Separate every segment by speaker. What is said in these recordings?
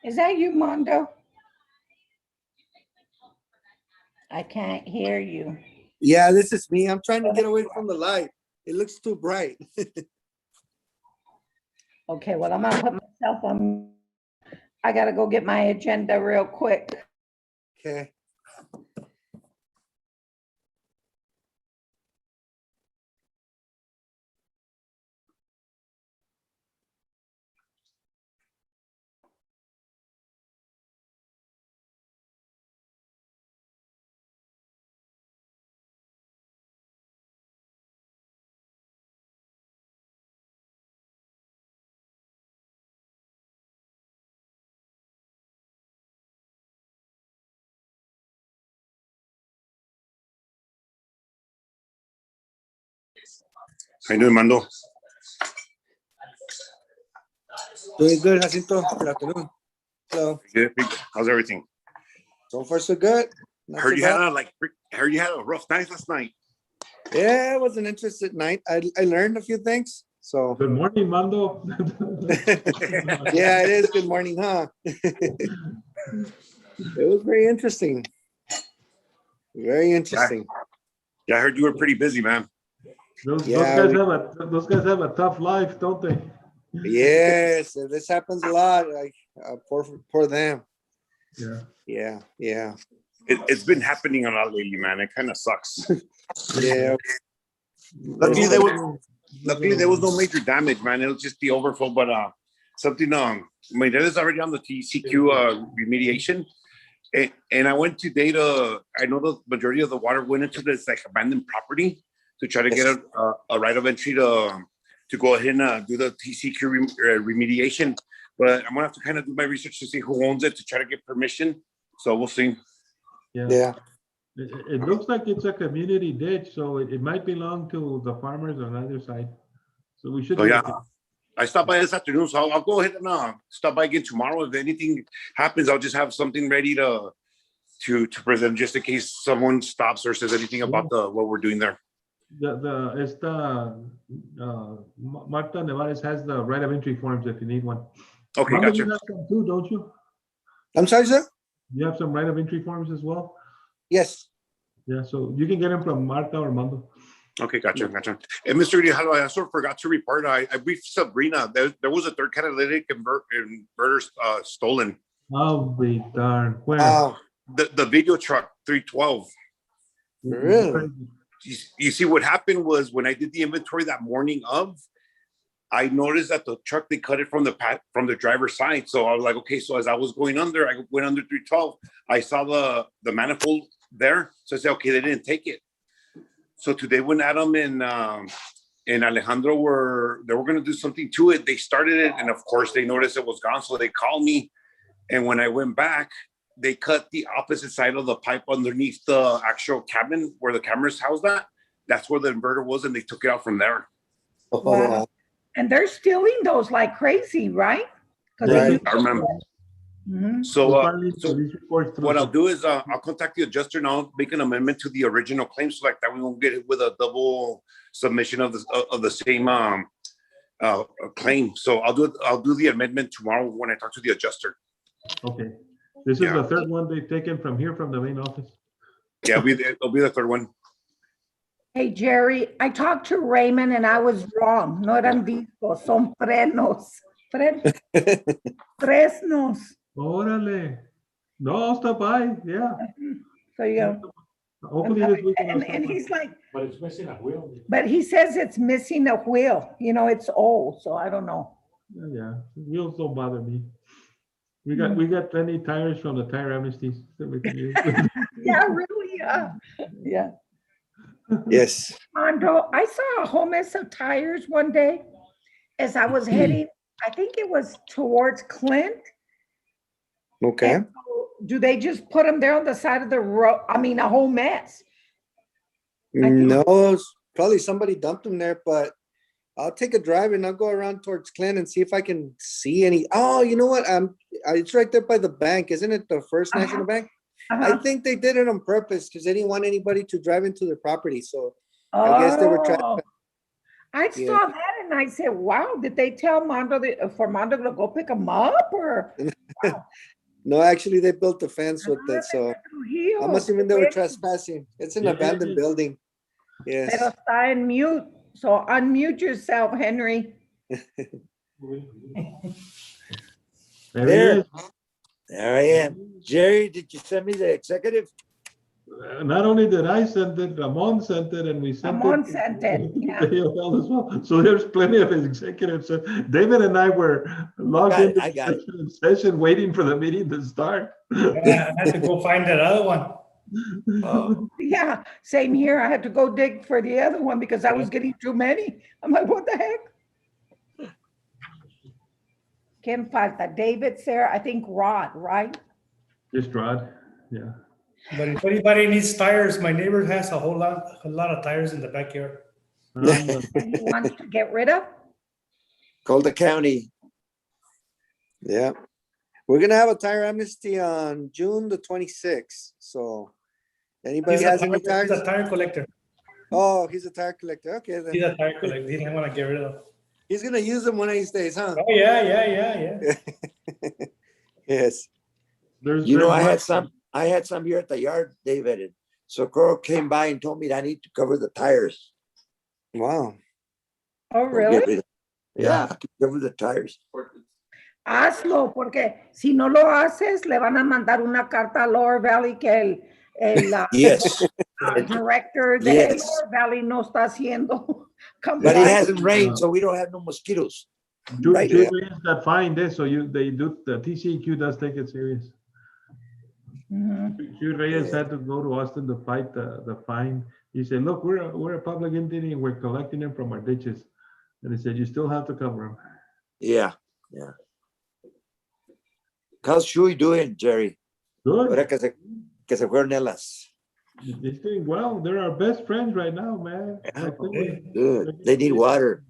Speaker 1: Is that you, Mondo? I can't hear you.
Speaker 2: Yeah, this is me. I'm trying to get away from the light. It looks too bright.
Speaker 1: Okay, well, I'm gonna put myself on. I gotta go get my agenda real quick.
Speaker 2: Okay.
Speaker 3: How you doing, Mando?
Speaker 2: Doing good, Jacinto. Good afternoon. Hello.
Speaker 3: Good. How's everything?
Speaker 2: So far, so good. Not
Speaker 3: Heard
Speaker 2: too
Speaker 3: you
Speaker 2: bad.
Speaker 3: had a rough night last night.
Speaker 2: Yeah, it was an interesting night. I learned a few things. So
Speaker 4: Good morning, Mando.
Speaker 2: yeah, it is. Good morning, huh? It was very interesting. Very interesting.
Speaker 3: Yeah, I heard you were pretty busy, man.
Speaker 4: Those
Speaker 2: Yeah,
Speaker 4: guys have a tough life, don't they?
Speaker 2: Yes, this happens a lot. Like poor them.
Speaker 4: Yeah.
Speaker 2: Yeah.
Speaker 3: It's been happening a lot lately, man. It kind of sucks.
Speaker 2: Yeah.
Speaker 3: Luckily, there was no major damage, man. It was just the overflow, but something. My dad is already on the TCQ remediation, and I went to data. I know the majority of the water went into this like abandoned property to try to get a right of entry to go ahead and do the TCQ remediation. But I'm gonna have to kind of do my research to see who owns it to try to get permission. So we'll see.
Speaker 2: Yeah.
Speaker 4: It looks like it's a community ditch, so it might belong to the farmers on the other side. So we should.
Speaker 3: So yeah, I stopped by this afternoon, so I'll go ahead and stop by again tomorrow. If anything happens, I'll just have something ready to present just in case someone stops or says anything about what we're doing there.
Speaker 4: Marta Nevares has the right of entry forms if you need one.
Speaker 3: Okay,
Speaker 4: Mando,
Speaker 3: gotcha.
Speaker 4: you have some too, don't you?
Speaker 2: I'm sorry, sir?
Speaker 4: You have some right of entry forms as well?
Speaker 2: Yes.
Speaker 4: Yeah, so you can get them from Marta or Mando.
Speaker 3: Okay, gotcha. And Mr. Grijalvo, I also forgot to report. I briefed Sabrina. There was a third catalytic inverter stolen.
Speaker 4: Oh, be darn. Where?
Speaker 2: Wow.
Speaker 3: The video truck 312.
Speaker 2: Really?
Speaker 3: You see, what happened was when I did the inventory that morning of, I noticed that the truck, they cut it from the driver's side. So I was like, okay. So as I was going under, I went under 312. I saw the manifold there. So I said, okay, they didn't take it. So today when Adam and Alejandro were going to do something to it, they started it. And of course they noticed it was gone. So they called me. And when I went back, they cut the opposite side of the pipe underneath the actual cabin where the camera's housed at. That's where the inverter was. And they took it out from there.
Speaker 1: Wow. And they're stealing those like crazy, right?
Speaker 2: Right.
Speaker 3: I remember.
Speaker 1: Mm-hmm.
Speaker 3: So what I'll do is I'll contact the adjuster and I'll make an amendment to the original claim so like that we won't get it with a double submission of the same claim. So I'll do the amendment tomorrow when I talk to the adjuster.
Speaker 4: Okay. This is the third one they've taken from here from the main office.
Speaker 3: Yeah, it'll be the third one.
Speaker 1: Hey, Jerry, I talked to Raymond and I was wrong. No eran discos, son frenos. Fresnos.
Speaker 4: Órale. No, I'll stop by. Yeah.
Speaker 1: So you go.
Speaker 4: Hopefully this weekend.
Speaker 1: And he's like,
Speaker 5: but it's missing a wheel.
Speaker 1: But he says it's missing a wheel. You know, it's old, so I don't know.
Speaker 4: Yeah, wheels don't bother me. We got plenty tires from the tire amnesties that we can use.
Speaker 1: Yeah, really. Yeah.
Speaker 2: Yes.
Speaker 1: Mondo, I saw a whole mess of tires one day as I was heading, I think it was towards Clint.
Speaker 2: Okay.
Speaker 1: So do they just put them there on the side of the road? I mean, a whole mess.
Speaker 2: No, probably somebody dumped them there, but I'll take a drive and I'll go around towards Clint and see if I can see any. Oh, you know what? It's right there by the bank. Isn't it the First National Bank? I think they did it on purpose because they didn't want anybody to drive into their property. So I guess they were trying.
Speaker 1: I saw that and I said, wow, did they tell Mondo for Mondo to go pick them up or
Speaker 2: No, actually, they built a fence with
Speaker 1: Ah,
Speaker 2: it, so
Speaker 1: Trujillo,
Speaker 2: I'm assuming they were
Speaker 1: really?
Speaker 2: trespassing. It's an
Speaker 4: Yeah.
Speaker 2: abandoned building.
Speaker 1: Pero
Speaker 2: Yes.
Speaker 1: está en mute, so unmute yourself, Henry.
Speaker 4: There he
Speaker 5: There.
Speaker 4: is.
Speaker 5: There I am. Jerry, did you send me the executive?
Speaker 4: Not only did I send it, Ramon sent it, and we sent
Speaker 1: Ramon
Speaker 4: it.
Speaker 1: sent it,
Speaker 4: to
Speaker 1: yeah.
Speaker 4: the AOL as well. So there's plenty of executives. David and I were logged
Speaker 5: Got it,
Speaker 4: into
Speaker 5: I got it.
Speaker 4: the session waiting for the meeting to start.
Speaker 6: Yeah, I had to go find that other one.
Speaker 5: Oh,
Speaker 1: Yeah, same here. I had to go dig for the other one because I was getting too many. I'm like, what the heck? ¿Quién falta? David, Sarah, I think Rod, right?
Speaker 4: Just Rod, yeah.
Speaker 6: But if anybody needs tires, my neighbor has a lot of tires in the backyard.
Speaker 1: And he wants to get rid of?
Speaker 5: Calder County.
Speaker 2: Yeah. We're gonna have a tire amnesty on June the 26th. So anybody
Speaker 6: He's a
Speaker 2: has any
Speaker 6: tire, he's
Speaker 2: tires?
Speaker 6: a tire collector.
Speaker 2: Oh, he's a tire collector. Okay,
Speaker 6: He's
Speaker 2: then
Speaker 6: a tire collector. He didn't want to get rid of them.
Speaker 2: he's gonna use them one of these days, huh?
Speaker 6: Oh, yeah.
Speaker 2: Yes.
Speaker 5: You know, I had some here at the yard, David, and Socorro came by and told me that I need to cover the tires.
Speaker 2: Wow.
Speaker 1: Oh,
Speaker 5: Get
Speaker 1: really?
Speaker 5: rid of- Yeah, I could cover the tires.
Speaker 1: Hazlo, porque si no lo haces, le van a mandar una carta a Lower Valley que el
Speaker 5: Yes,
Speaker 1: director de
Speaker 5: Yes.
Speaker 1: Lower Valley no está haciendo
Speaker 5: but it
Speaker 1: compliance.
Speaker 5: hasn't rained, so we don't have no mosquitoes. Right.
Speaker 4: Julius got fined this, so they do, the TCEQ does take it serious.
Speaker 1: Mhm.
Speaker 4: Jude Reyes had to go to Austin to fight the fine. He said, look, we're a public entity and we're collecting them from our ditches. And he said, you still have to cover them.
Speaker 5: Yeah. How's Shui doing, Jerry?
Speaker 4: Good.
Speaker 5: Ahora que se fueron Elas.
Speaker 4: It's doing well. They're our best friends right now, man.
Speaker 5: Yeah,
Speaker 4: I think
Speaker 6: okay.
Speaker 5: Good. They need water.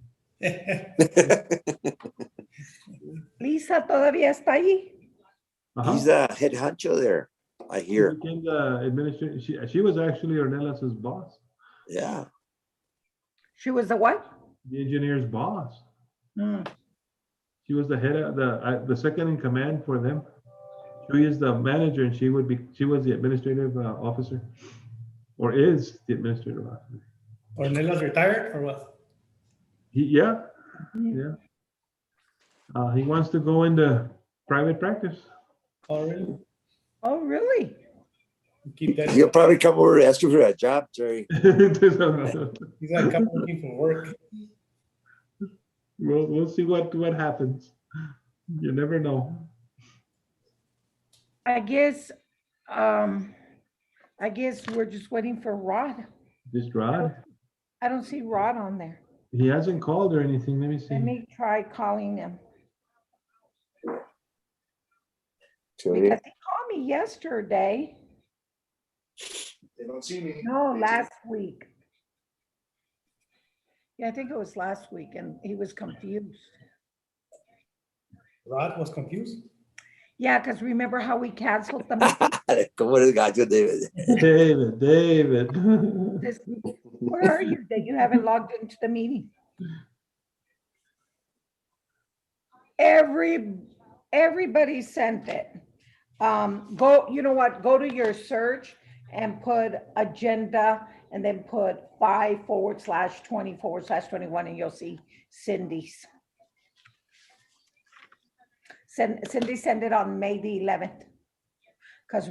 Speaker 1: Lisa todavía está allí.
Speaker 4: Uh-huh.
Speaker 5: He's a head honcho there, I
Speaker 4: She
Speaker 5: hear.
Speaker 4: became the administrator. She was actually Ornelas's boss,
Speaker 5: Yeah.
Speaker 1: She was the what?
Speaker 4: the engineer's boss.
Speaker 1: Mm.
Speaker 4: She was the head of the second in command for them. She is the manager, and she was the administrative officer, or is the administrative officer.
Speaker 6: Ornelas retired or what?
Speaker 4: Yeah.
Speaker 1: Mhm.
Speaker 4: He wants to go into private practice.
Speaker 6: Oh, really?
Speaker 1: Oh, really?
Speaker 6: Keep that.
Speaker 5: He'll probably come over to ask you for a job, Jerry.
Speaker 6: He's gonna come looking for work.
Speaker 4: We'll see what happens. You never know.
Speaker 1: I guess we're just waiting for Rod.
Speaker 4: Just Rod.
Speaker 1: I don't see Rod on there.
Speaker 4: He hasn't called or anything. Let me see.
Speaker 1: Let me try calling him.
Speaker 2: So,
Speaker 1: Because he called me yesterday.
Speaker 2: they don't see me.
Speaker 1: No, last week. Yeah, I think it was last week and he was confused.
Speaker 6: Rod was confused.
Speaker 1: Yeah, because remember how we canceled the meeting?
Speaker 5: ¿Cómo eres gacho, David?
Speaker 4: David.
Speaker 1: This- Where are you that you haven't logged into the meeting? Everybody sent it. You know what? Go to your search and put agenda and then put 5/20/21 and you'll see Cindy's. Cindy sent it on May the 11th. Because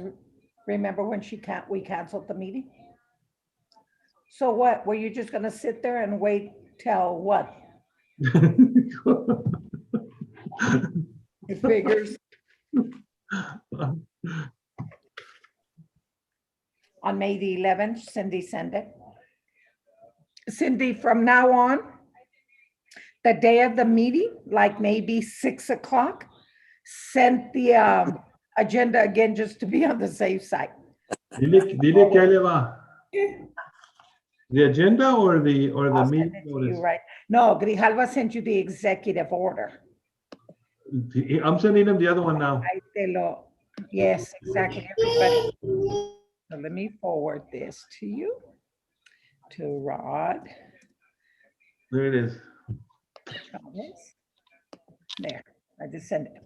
Speaker 1: remember when we canceled the meeting? So what? Were you just gonna sit there and wait till what? It figures on May the 11th, Cindy sent it. Cindy, from now on, the day of the meeting, like maybe 6 o'clock, send the agenda again just to be on the safe side.
Speaker 4: Dile que ahí le va. The agenda or the
Speaker 1: I'll send
Speaker 4: meeting
Speaker 1: it to you,
Speaker 4: notice?
Speaker 1: right? No, Grijalva sent you the executive order.
Speaker 4: I'm sending him the other one now.
Speaker 1: Ahí te lo- Yes, exactly, everybody. So let me forward this to you, to Rod
Speaker 4: There it is.
Speaker 1: Chavez. There, I just sent it.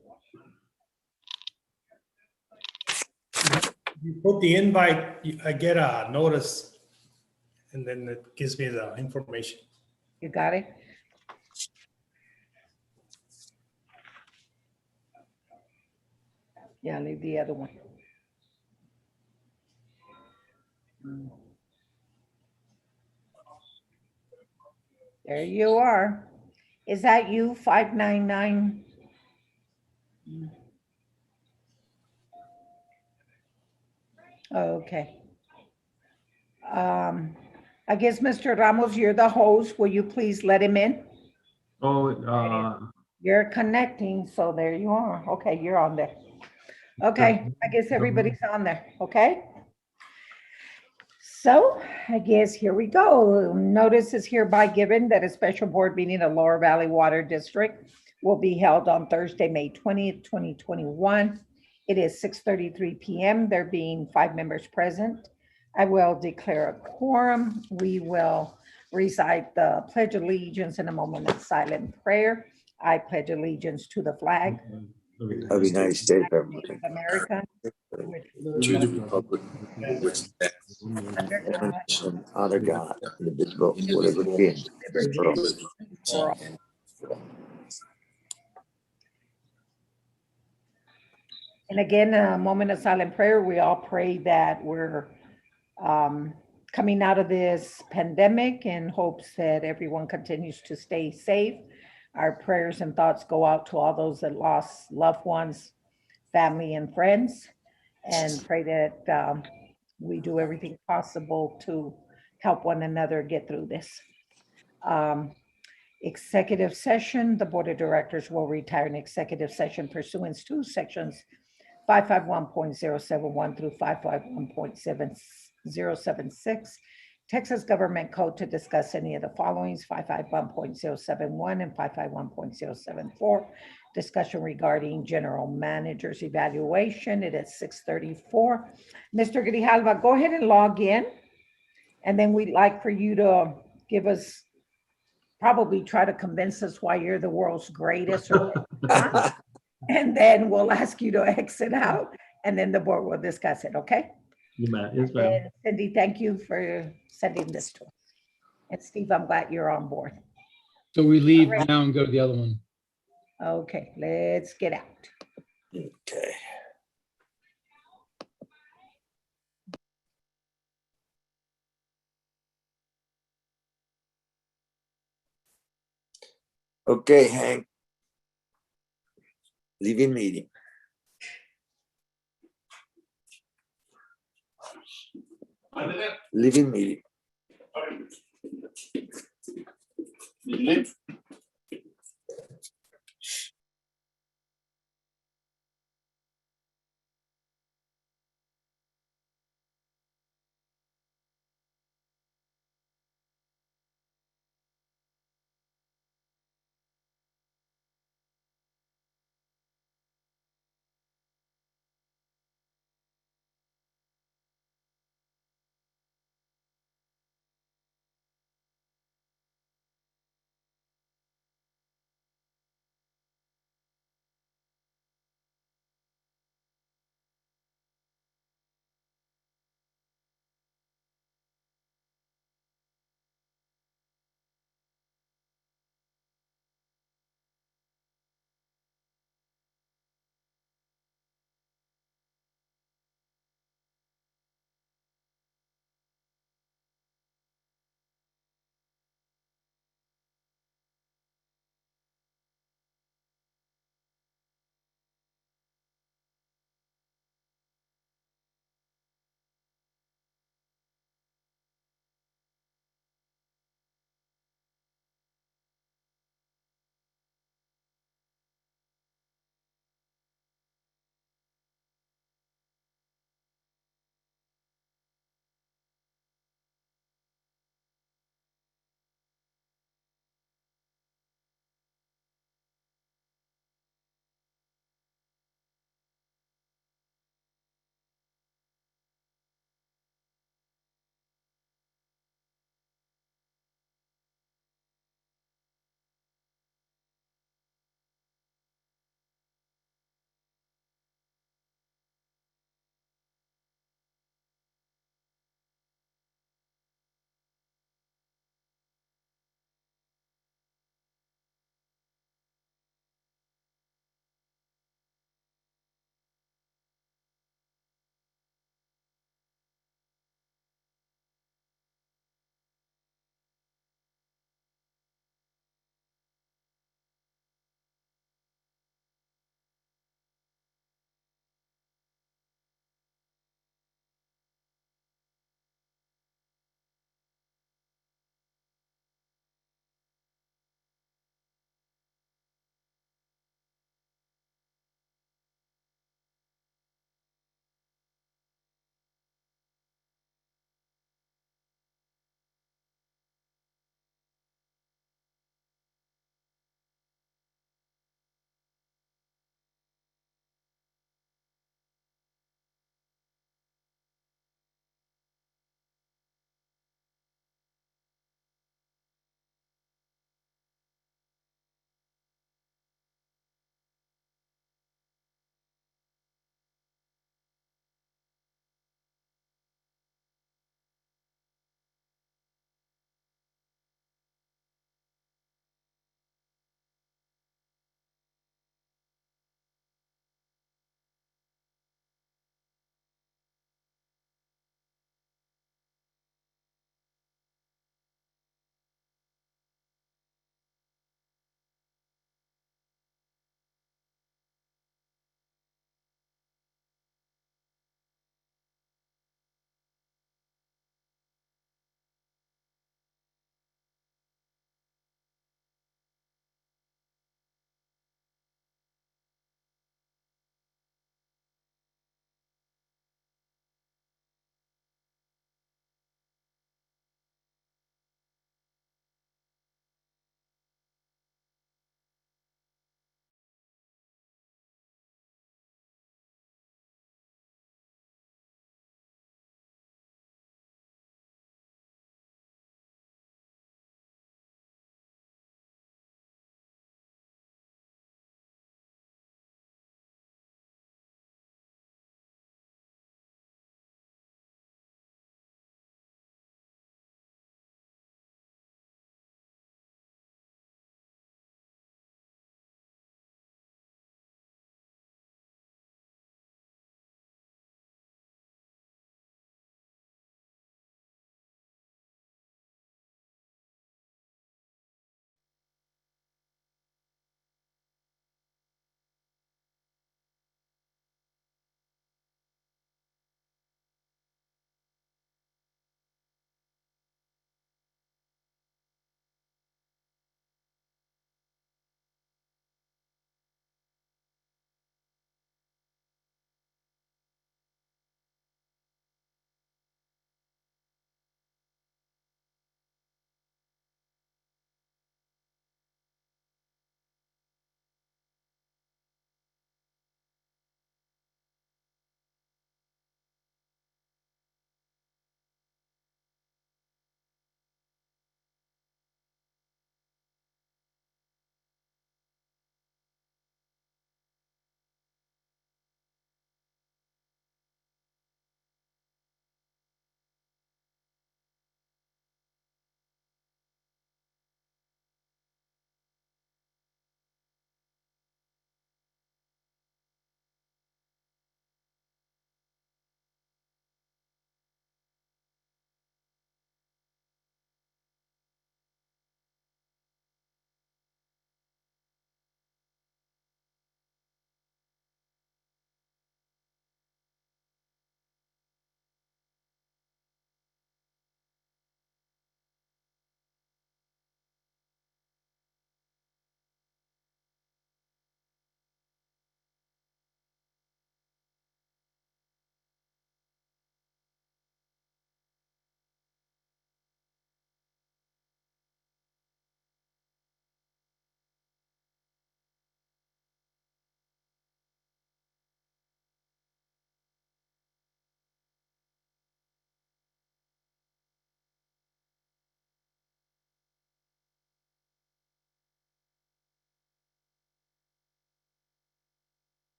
Speaker 6: You put the invite, I get a notice, and then it gives me the information.
Speaker 1: You got it? Yeah, leave the other one. There you are. Is that you, 599? Okay. I guess, Mr. Ramos, you're the host. Will you please let him in?
Speaker 4: Oh,
Speaker 1: You're connecting, so there you are. Okay, you're on there. Okay, I guess everybody's on there, okay? So I guess here we go. Notice is hereby given that a special board meeting of Lower Valley Water District will be held on Thursday, May 20th, 2021. It is 6:33 p.m. There being 5 members present. I will declare a quorum. We will recite the Pledge of Allegiance in a moment of silent prayer. I pledge allegiance to the flag
Speaker 5: Of the United States of
Speaker 1: of America,
Speaker 3: To the republic which stands
Speaker 1: under God,
Speaker 5: and honor God, indivisible, whatever it is.
Speaker 1: for all. And again, a moment of silent prayer. We all pray that we're coming out of this pandemic in hopes that everyone continues to stay safe. Our prayers and thoughts go out to all those that lost loved ones, family, and friends, and pray that we do everything possible to help one another get through this. Executive session, the Board of Directors will retire an executive session pursuant to sections 551.071 through 551.7076 Texas Government Code to discuss any of the following: 551.071 and 551.074. Discussion regarding general manager's evaluation. It is 6:34. Mr. Grijalva, go ahead and log in. And then we'd like for you to give us, probably try to convince us why you're the world's greatest. And then we'll ask you to exit out, and then the board will discuss it, okay?
Speaker 4: yes, ma'am.
Speaker 1: And Cindy, thank you for sending this to us. And Steve, I'm glad you're on board.
Speaker 7: So we leave
Speaker 1: All right.
Speaker 7: now and go to the other one.
Speaker 1: Okay, let's get out.
Speaker 5: Okay. Okay, Hank. Leaving meeting. Leaving meeting.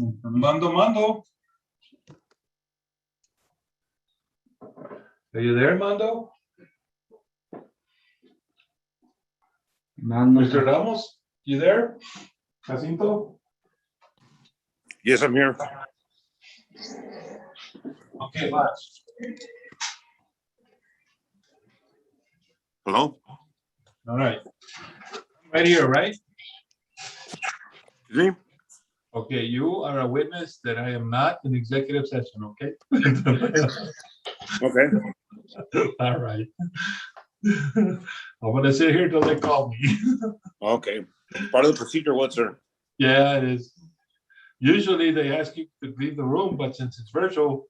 Speaker 4: Mando. Are you there, Mando? Mr. Ramos, you there? Jacinto?
Speaker 3: Yes, I'm here.
Speaker 4: Okay.
Speaker 3: Hello?
Speaker 4: All right. Right here, right?
Speaker 3: See?
Speaker 4: Okay, you are a witness that I am not in executive session, okay?
Speaker 3: Okay.
Speaker 4: All right. I'm gonna sit here till they call me.
Speaker 3: Okay. Part of the procedure, what, sir?
Speaker 4: Yeah, it is. Usually they ask you to leave the room, but since it's virtual,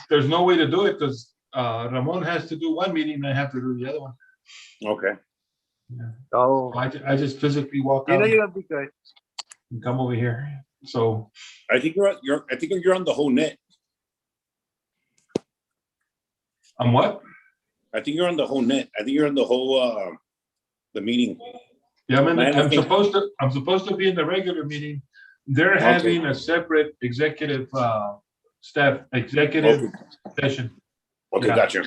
Speaker 4: there's no way to do it because Ramon has to do one meeting and I have to do the other one.
Speaker 3: Okay.
Speaker 4: Yeah.
Speaker 2: Oh,
Speaker 4: I just physically walk
Speaker 2: you know
Speaker 4: out
Speaker 2: you'll be good.
Speaker 4: and come over here. So
Speaker 3: I think you're on the whole net.
Speaker 4: I'm what?
Speaker 3: I think you're on the whole net. I think you're on the whole the meeting.
Speaker 4: Yeah,
Speaker 3: Man, I
Speaker 4: I'm
Speaker 3: think-
Speaker 4: supposed to be in the regular meeting. They're
Speaker 3: Okay.
Speaker 4: having a separate executive staff executive session,
Speaker 3: Okay,
Speaker 4: Yeah.
Speaker 3: gotcha.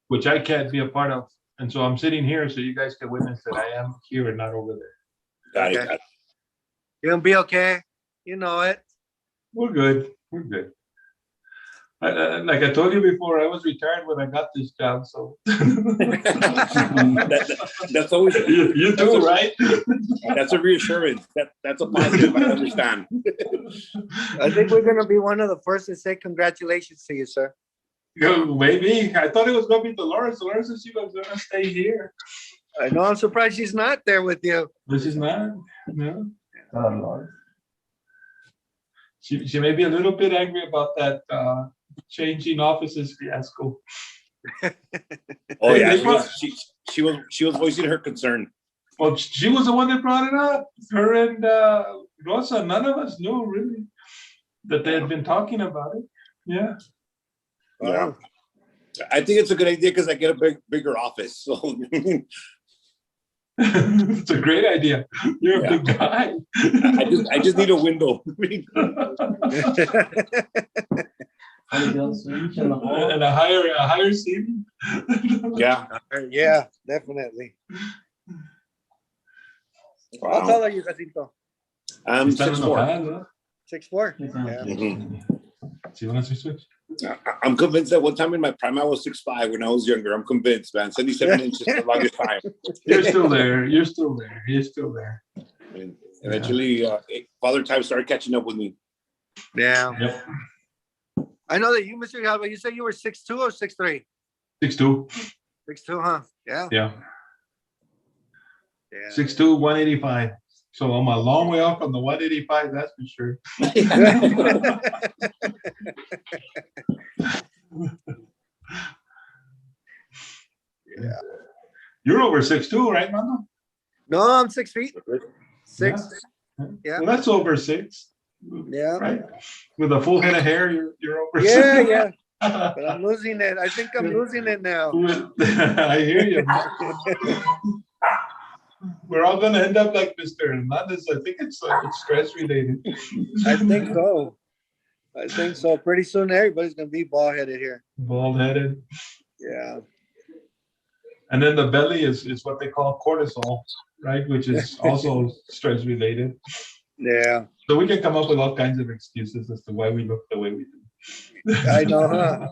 Speaker 4: which I can't be a part of. And so I'm sitting here so you guys can witness that I am here and not over there.
Speaker 3: Got
Speaker 2: Okay.
Speaker 3: it. Got it.
Speaker 2: You're gonna be okay. You know it.
Speaker 4: We're good. We're good. Like I told you before, I was retired when I got this job, so.
Speaker 3: That's always
Speaker 4: You too, right?
Speaker 3: that's a reassurance. That's a positive. I understand.
Speaker 2: I think we're gonna be one of the first to say congratulations to you, sir.
Speaker 4: Maybe. I thought it was gonna be Dolores. Dolores said she was gonna stay here.
Speaker 2: I know, I'm surprised she's not there with you.
Speaker 4: But she's not. No. Oh, Lord. She may be a little bit angry about that changing offices fiasco.
Speaker 3: Oh yeah, she was voicing her concern.
Speaker 4: Well, she was the one that brought it up. Her and Rosa, none of us knew really that they had been talking about it. Yeah.
Speaker 3: Yeah. I think it's a good idea because I get a bigger office. So
Speaker 4: It's a great idea. You're
Speaker 3: Yeah.
Speaker 4: a big guy.
Speaker 3: I just need a window.
Speaker 4: And a higher ceiling.
Speaker 3: Yeah.
Speaker 2: Yeah, definitely. How
Speaker 3: Wow.
Speaker 2: tall are you, Jacinto?
Speaker 3: I'm
Speaker 4: Está
Speaker 3: 6'4".
Speaker 4: enojada.
Speaker 2: 6'4"? Yeah.
Speaker 3: Mhm.
Speaker 4: ¿Sí van a hacer switch?
Speaker 3: I'm convinced that one time in my prime I was 6'5" when I was younger. I'm convinced, man. 77 inches the longest time.
Speaker 4: You're still there. You're still there. You're still there.
Speaker 3: And eventually, Father Time started catching up with me.
Speaker 2: Yeah.
Speaker 4: Yep.
Speaker 2: I know that you, Mr. Galva, you said you were 6'2" or 6'3"?
Speaker 4: 6'2".
Speaker 2: 6'2", huh? Yeah.
Speaker 4: Yeah.
Speaker 2: Yeah.
Speaker 4: 6'2", 185. So I'm a long way off from the 185, that's for sure.
Speaker 2: Yeah.
Speaker 4: You're over 6'2", right, Mando?
Speaker 2: No, I'm 6 feet. 6. Yeah.
Speaker 4: Well, that's over 6.
Speaker 2: Yeah.
Speaker 4: Right? With a full head of hair, you're over
Speaker 2: Yeah,
Speaker 4: 6.
Speaker 2: yeah. But I'm losing it. I think I'm losing it now.
Speaker 4: I hear you, man. We're all gonna end up like Mr. Hernandez. I think it's stress related.
Speaker 2: I think so. I think so. Pretty soon everybody's gonna be bald headed here.
Speaker 4: Bald headed.
Speaker 2: Yeah.
Speaker 4: And then the belly is what they call cortisol, right? Which is also stress related.
Speaker 2: Yeah.
Speaker 4: So we can come up with all kinds of excuses as to why we look the way we do.
Speaker 2: I know, huh?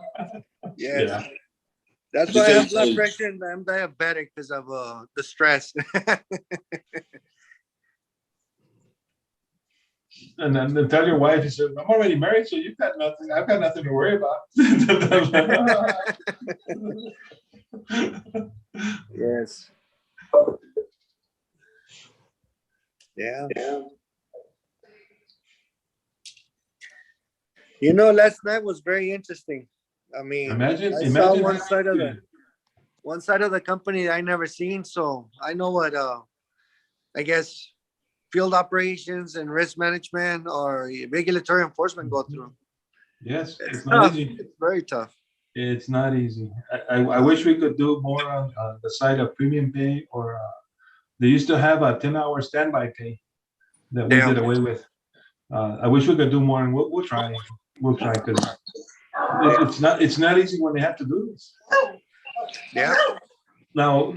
Speaker 2: Yes.
Speaker 4: Yeah.
Speaker 2: That's why I have blood pressure and I'm diabetic because of the stress.
Speaker 4: And then tell your wife, you said, I'm already married, so you've got nothing. I've got nothing to worry about.
Speaker 2: Yes. Yeah. You know, last night was very interesting. I mean,
Speaker 4: Imagine
Speaker 2: I saw one
Speaker 4: how-
Speaker 2: side of the company I never seen, so I know what I guess field operations and risk management or regulatory enforcement go through.
Speaker 4: Yes,
Speaker 2: It's
Speaker 4: it's not
Speaker 2: tough.
Speaker 4: easy.
Speaker 2: It's very tough.
Speaker 4: It's not easy. I wish we could do more on the side of premium pay, or they used to have a 10-hour standby pay that we
Speaker 2: Yeah.
Speaker 4: did away with. I wish we could do more, and we'll try. We'll try because it's not easy when they have to do this.
Speaker 2: Yeah.
Speaker 4: Now,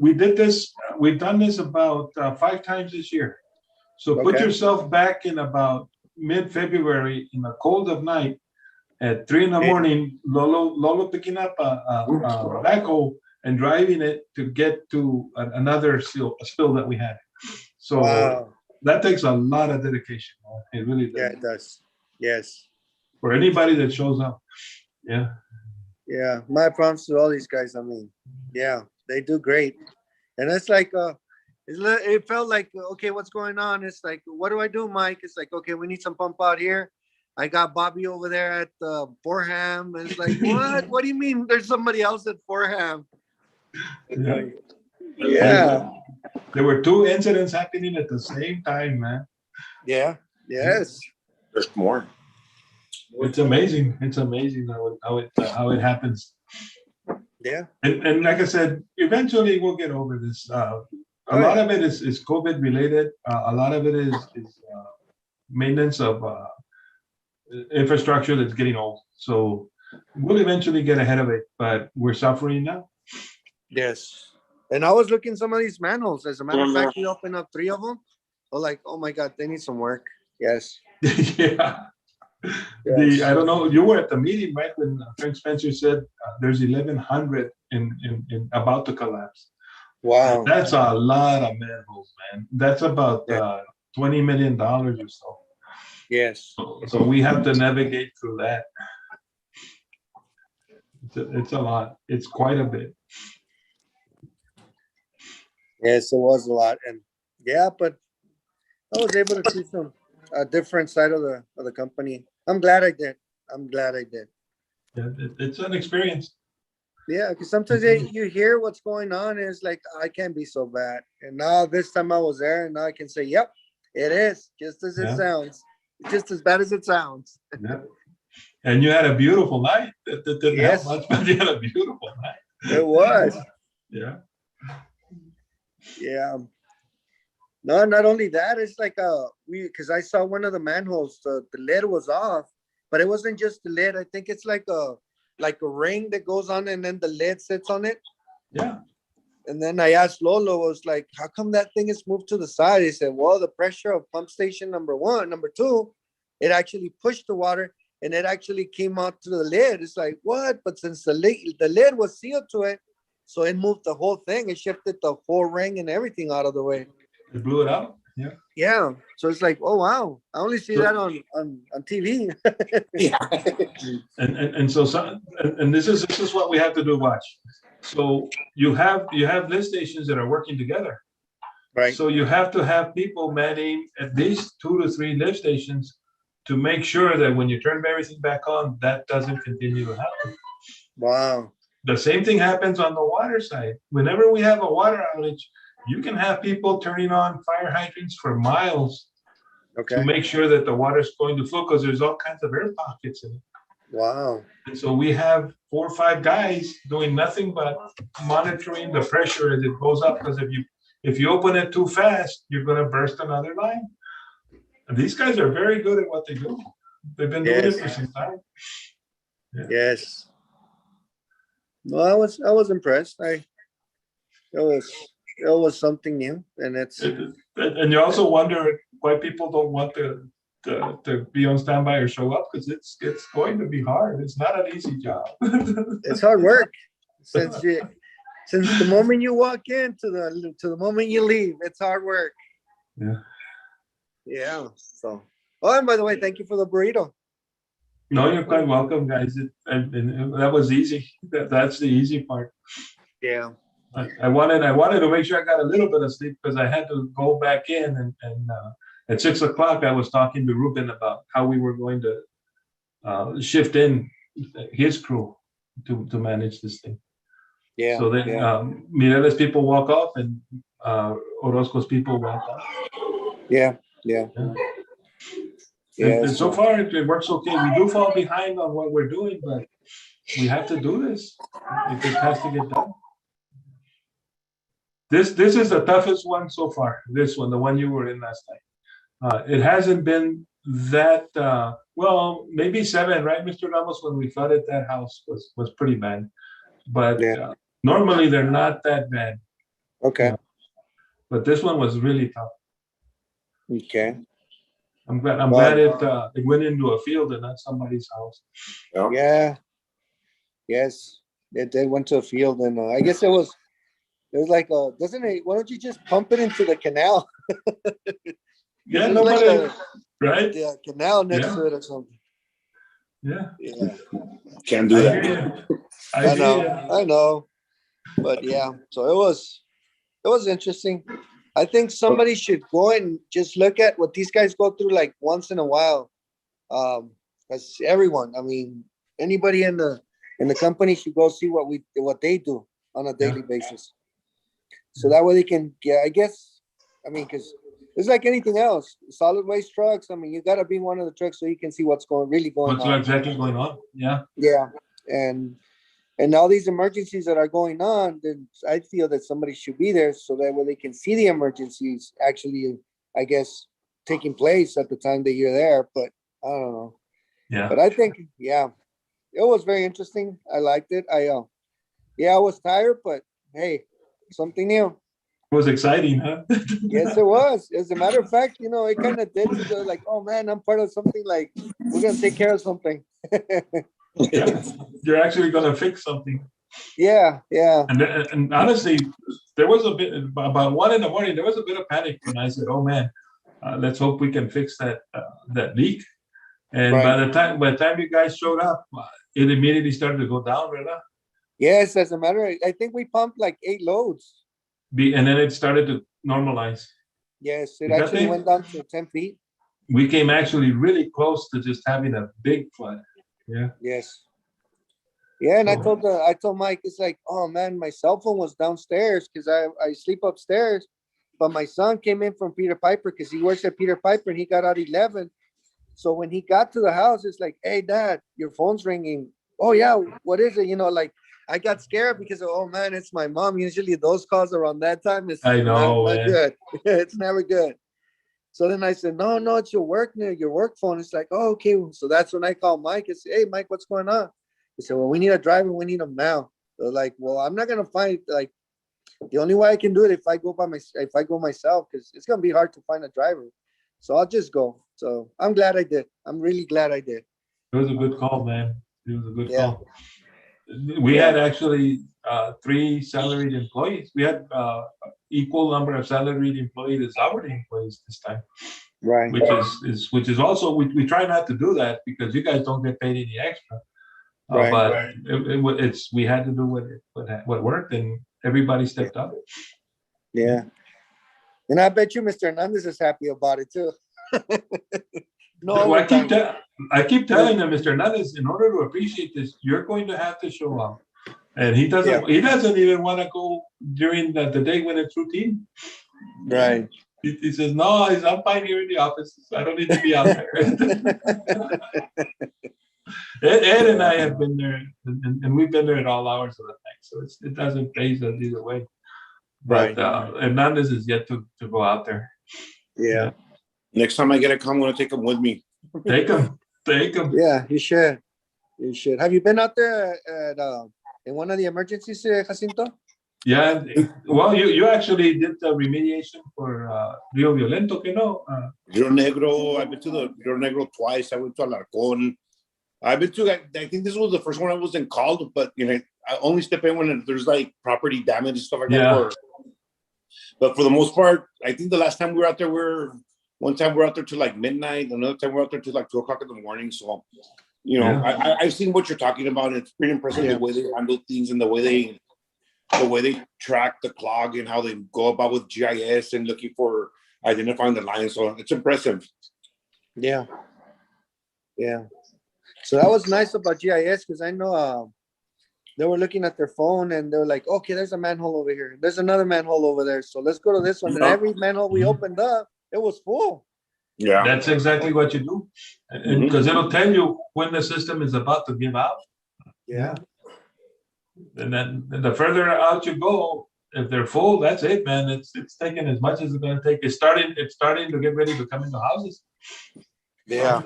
Speaker 4: we did this, we've done this about 5 times this year. So put
Speaker 2: Okay.
Speaker 4: yourself back in about mid-February in the cold of night at 3 in the morning, Lolo picking up a backhoe and driving it to get to another spill that we had. So
Speaker 2: Wow.
Speaker 4: that takes a lot of dedication. It really does.
Speaker 2: Yeah, it does. Yes.
Speaker 4: For anybody that shows up. Yeah.
Speaker 2: Yeah. My props to all these guys. I mean, yeah, they do great. And it's like, it felt like, okay, what's going on? It's like, what do I do, Mike? It's like, okay, we need some pump out here. I got Bobby over there at Forham. And it's like, what? What do you mean there's somebody else at Forham?
Speaker 4: Yeah.
Speaker 2: Yeah.
Speaker 4: There were 2 incidents happening at the same time, man.
Speaker 2: Yeah. Yes.
Speaker 3: There's more.
Speaker 4: It's amazing. It's amazing how it happens.
Speaker 2: Yeah.
Speaker 4: And like I said, eventually we'll get over this. A lot of it is COVID related. A lot of it is maintenance of infrastructure that's getting old. So we'll eventually get ahead of it, but we're suffering now.
Speaker 2: Yes. And I was looking some of these manholes. As a matter of fact, we opened up 3 of them. I'm like, oh my God, they need some work. Yes.
Speaker 4: Yeah.
Speaker 2: Yes.
Speaker 4: I don't know. You were at the meeting, right, when Frank Spencer said there's 1,100 in about to collapse.
Speaker 2: Wow.
Speaker 4: That's a lot of manholes, man. That's about $20 million or so.
Speaker 2: Yes.
Speaker 4: So we have to navigate through that. It's a lot. It's quite a bit.
Speaker 2: Yes, it was a lot. And yeah, but I was able to see a different side of the company. I'm glad I did.
Speaker 4: Yeah, it's an experience.
Speaker 2: Yeah, because sometimes you hear what's going on, and it's like, I can't be so bad. And now this time I was there, and now I can say, yep, it is just as it sounds. It's just as bad as it sounds.
Speaker 4: Yeah. And you had a beautiful night. That didn't help much, but you had a beautiful night.
Speaker 2: It was.
Speaker 4: Yeah.
Speaker 2: Yeah. No, not only that, it's like because I saw one of the manholes, the lid was off, but it wasn't just the lid. I think it's like a ring that goes on and then the lid sits on it.
Speaker 4: Yeah.
Speaker 2: And then I asked Lolo, was like, how come that thing is moved to the side? He said, well, the pressure of pump station number 2, it actually pushed the water and it actually came out to the lid. It's like, what? But since the lid was sealed to it, so it moved the whole thing. It shifted the whole ring and everything out of the way.
Speaker 4: It blew it out. Yeah.
Speaker 2: Yeah. So it's like, oh wow, I only see that on TV.
Speaker 3: Yeah.
Speaker 4: And so this is what we have to do. Watch. So you have lift stations that are working together.
Speaker 2: Right.
Speaker 4: So you have to have people manning at least 2 to 3 lift stations to make sure that when you turn everything back on, that doesn't continue to happen.
Speaker 2: Wow.
Speaker 4: The same thing happens on the water side. Whenever we have a water outage, you can have people turning on fire hydrants for miles to make sure that the water is going to flow, because there's all kinds of air pockets in it.
Speaker 2: Wow.
Speaker 4: And so we have 4 or 5 guys doing nothing but monitoring the pressure as it goes up, because if you open it too fast, you're going to burst another line. And these guys are very good at what they do. They've been doing it for some time. Yeah.
Speaker 2: Yes. No, I was impressed. It was something new, and
Speaker 4: And you also wonder why people don't want to be on standby or show up, because it's going to be hard. It's not an easy job.
Speaker 2: it's hard work. Since the moment you walk in to the moment you leave, it's hard work.
Speaker 4: Yeah.
Speaker 2: Yeah. So, and by the way, thank you for the burrito.
Speaker 4: No, you're quite welcome, guys. And that was easy. That's the easy part.
Speaker 2: Yeah.
Speaker 4: I wanted to make sure I got a little bit of sleep, because I had to go back in and at 6 o'clock I was talking to Ruben about how we were going to shift in his crew to manage this thing.
Speaker 2: Yeah.
Speaker 4: So then Mireles people walk off and Orozco's people walk off.
Speaker 2: Yeah.
Speaker 4: And so far it works okay. We do fall behind on what we're doing, but we have to do this. It has to get done. This is the toughest one so far. This one, the one you were in last night. It hasn't been that, well, maybe 7, right, Mr. Ramos, when we flooded that house was pretty bad. But
Speaker 2: Yeah.
Speaker 4: normally they're not that bad.
Speaker 2: Okay.
Speaker 4: Yeah. But this one was really tough.
Speaker 2: Okay.
Speaker 4: I'm glad it went into a field and not somebody's house.
Speaker 2: Yeah. Yes. They went to a field, and I guess it was like doesn't it? Why don't you just pump it into the canal?
Speaker 4: Yeah,
Speaker 2: There's
Speaker 4: nobody,
Speaker 2: like
Speaker 4: right?
Speaker 2: a canal next
Speaker 4: Yeah.
Speaker 2: to it or something.
Speaker 4: Yeah.
Speaker 2: Yeah.
Speaker 3: Can't do
Speaker 4: I
Speaker 3: that.
Speaker 4: hear you.
Speaker 2: I
Speaker 4: hear
Speaker 2: know.
Speaker 4: you.
Speaker 2: I know. But yeah, so it was interesting. I think somebody should go and just look at what these guys go through like once in a while. Because everyone, I mean, anybody in the company should go see what they do on a daily basis. So that way they can, yeah, I guess, I mean, because it's like anything else, solid waste trucks. I mean, you gotta be in one of the trucks so you can see what's really going
Speaker 4: What's
Speaker 2: on.
Speaker 4: exactly going on? Yeah.
Speaker 2: Yeah, and all these emergencies that are going on, then I feel that somebody should be there so that way they can see the emergencies actually, I guess, taking place at the time that you're there. But I don't know.
Speaker 4: Yeah.
Speaker 2: But I think, yeah, it was very interesting. I liked it. I was tired, but hey, something new.
Speaker 4: It was exciting, huh?
Speaker 2: Yes, it was. As a matter of fact, it kind of did feel like, oh man, I'm part of something. Like we're gonna take care of something.
Speaker 4: Yeah. You're actually gonna fix something.
Speaker 2: Yeah.
Speaker 4: And honestly, there was a bit about 1 in the morning. There was a bit of panic when I said, "Oh man, let's hope we can fix that leak." And
Speaker 2: Right.
Speaker 4: by the time you guys showed up, it immediately started to go down, right?
Speaker 2: Yes, as a matter of, I think we pumped like 8 loads.
Speaker 4: And then it started to normalize.
Speaker 2: Yes, it
Speaker 4: You got
Speaker 2: actually
Speaker 4: that?
Speaker 2: went down to 10 feet.
Speaker 4: We came actually really close to just having a big flood. Yeah.
Speaker 2: Yes. Yeah, and
Speaker 4: So-
Speaker 2: I told Mike, it's like, oh man, my cell phone was downstairs because I sleep upstairs. But my son came in from Peter Piper because he works at Peter Piper and he got out 11. So when he got to the house, it's like, hey dad, your phone's ringing. Oh yeah, what is it? Like I got scared because oh man, it's my mom. Usually those calls around that time is
Speaker 4: I know,
Speaker 2: not
Speaker 4: man.
Speaker 2: good. It's never good. So then I said, no, it's your work phone. It's like, oh, okay. So that's when I called Mike and said, hey, Mike, what's going on? He said, well, we need a driver. We need him now. They're like, well, I'm not going to find, like, the only way I can do it if I go myself, because it's going to be hard to find a driver. So I'll just go. So I'm glad I did. I'm really glad I did.
Speaker 4: It was a good call, man. It was a good
Speaker 2: Yeah.
Speaker 4: call. We had actually 3 salaried employees. We had equal number of salaried employees as hourly employees this time,
Speaker 2: Right.
Speaker 4: which is also we try not to do that because you guys don't get paid any extra.
Speaker 2: Right.
Speaker 4: But it's we had to do what worked, and everybody stepped up.
Speaker 2: Yeah. And I bet you Mr. Hernandez is happy about it too. No,
Speaker 4: Well,
Speaker 2: overtime.
Speaker 4: I keep telling them, Mr. Hernandez, in order to appreciate this, you're going to have to show up. And he doesn't. He doesn't even want to go during the day when it's routine.
Speaker 2: Right.
Speaker 4: He says, "No, I'm fine here in the office. I don't need to be out there." Ed and I have been there, and we've been there at all hours of the night, so it doesn't phase us either way. But Hernandez is yet to go out there.
Speaker 2: Yeah.
Speaker 3: Next time I get a car, I'm gonna take them with me.
Speaker 4: Take him.
Speaker 2: Yeah, you should. You should. Have you been out there at in one of the emergencies, Jacinto?
Speaker 4: Yeah. Well, you actually did the remediation for Rio Violento, you know.
Speaker 3: Rio Negro. I've been to the Rio Negro twice. I went to Alarcón. I've been to. I think this was the first one I wasn't called, but I only step in when there's like property damage and stuff like that. But for the most part, I think the last time we were out there, one time we're out there till like midnight. Another time we're out there till like 2 o'clock in the morning. So, I've seen what you're talking about. It's pretty impressive the way they handle things and the way they track the clog and how they go about with GIS and looking for identifying the lines. So it's impressive.
Speaker 2: Yeah. Yeah. So that was nice about GIS because I know they were looking at their phone and they were like, okay, there's a manhole over here. There's another manhole over there. So let's go to this one. And every manhole we opened up, it was full.
Speaker 3: Yeah.
Speaker 4: That's exactly what you do. Because it'll tell you when the system is about to give out.
Speaker 2: Yeah.
Speaker 4: And then the further out you go, if they're full, that's it, man. It's taking as much as it's gonna take. It's starting to get ready to come into houses.
Speaker 2: Yeah.